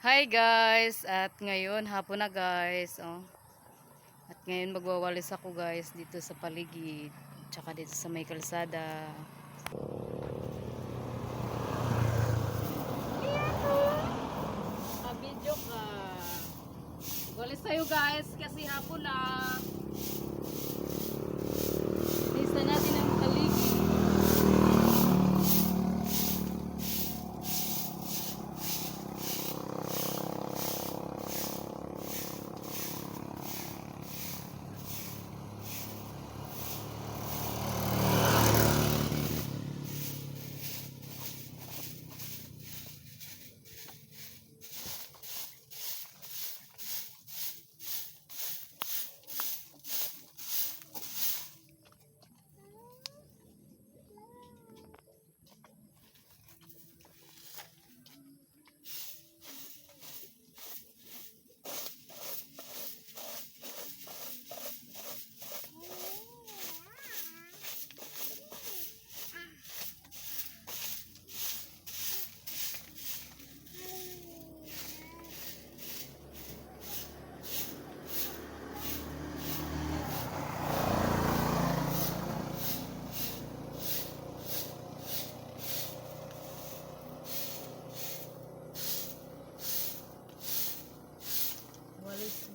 Hi guys! At ngayon, hapon na guys. Oh. At ngayon magwawalis ako guys dito sa paligid. Tsaka dito sa may kalsada. Video ka. Walis tayo guys kasi hapon na. Lista natin ang paligid.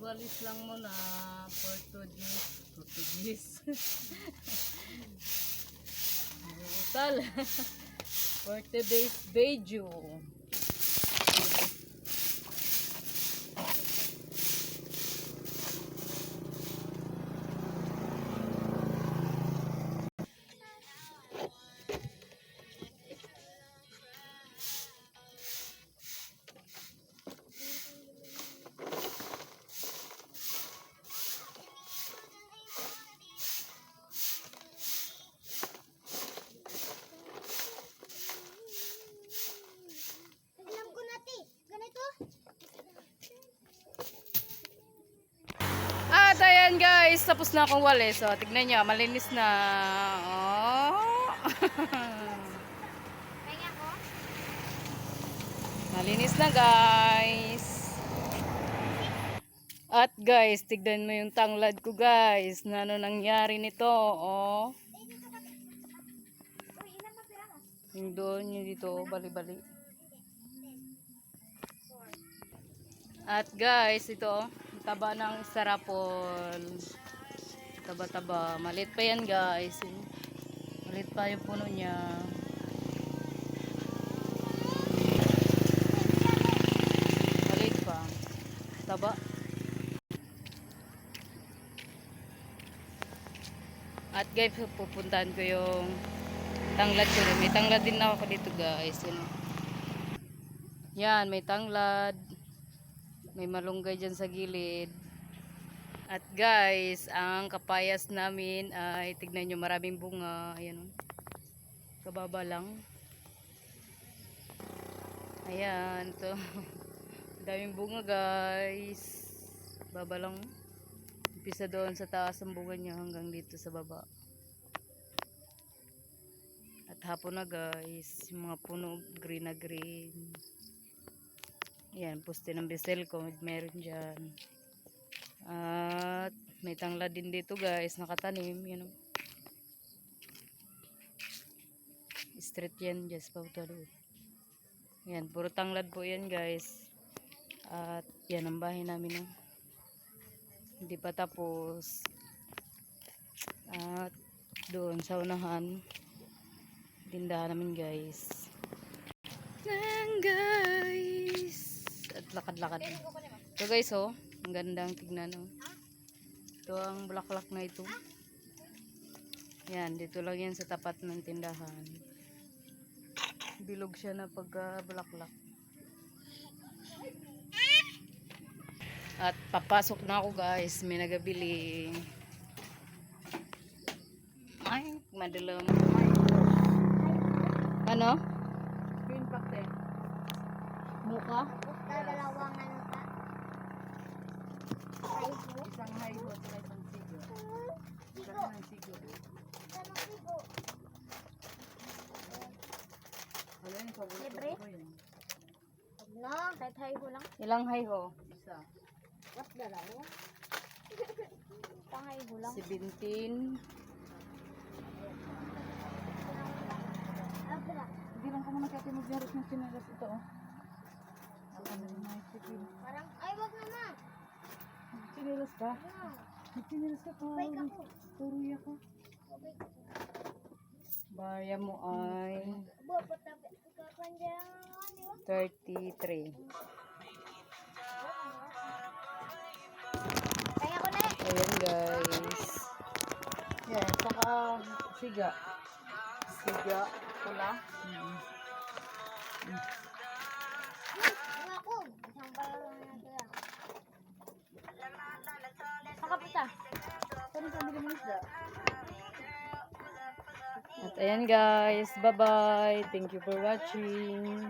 Walis lang muna Portuguese Tal for today's video. At ayan guys, tapos na akong walis. So, tignan nyo, malinis na. Oh. Malinis na guys. At guys, tignan mo yung tanglad ko guys. Na ano nangyari nito. Oh. Yung doon, yung dito, bali-bali. At guys, ito, taba ng sarapol. Taba-taba. Malit pa yan guys. Malit pa yung puno niya. Malit pa. Taba. At guys, pupuntahan ko yung tanglad ko. May tanglad din ako dito guys. Yan, may tanglad. May malunggay dyan sa gilid. At guys, ang kapayas namin ay tignan nyo, maraming bunga. Ayan o. Kababa lang. Ayan, ito. Daming bunga guys. Baba lang. Umpisa doon sa taas ang bunga niya hanggang dito sa baba. At hapon na guys, yung mga puno green na green. Ayan, poste ng bisel ko, meron dyan. At may tanglad din dito guys, nakatanim, you know. Street yan, just pauta doon. Yan, puro tanglad po yan guys. At yan ang bahay namin, no? Hindi pa tapos. At doon sa unahan, tindahan namin guys. Yan guys. At lakad-lakad. So guys, oh, ang gandang tignan, oh. Ito ang bulaklak na ito. Yan, dito lang yan sa tapat ng tindahan. Bilog siya na pagka-bulaklak. At papasok na ako guys, may nagabili. Ay, madalam. Ano? Green pack muka? Dalawang ano ka? Isang haibo at isang sigo. Isang sigo. Ano yun? Paborito ko yun. No. Kahit high ho lang. Ilang high ho? Isa. What dalawa? Pang high ho lang. 17. Abra. Hindi lang ka muna kaya tinugyarit ng chinelas ito oh. Ako na rin nakikipin. Parang, ay wag naman. Chinelas ka? Ano? Chinelas ka pa. Bike ako. Turuya ka. Barya mo ay Bo, patabi. Kakandya ano? 33. Kaya ko na eh. Ayan guys. Yan, saka siga. Siga. Pula. Ano ako? Isang balo na sila. Nakapunta. Saan sa bili mo isda? At ayan guys. Bye-bye. Thank you for watching.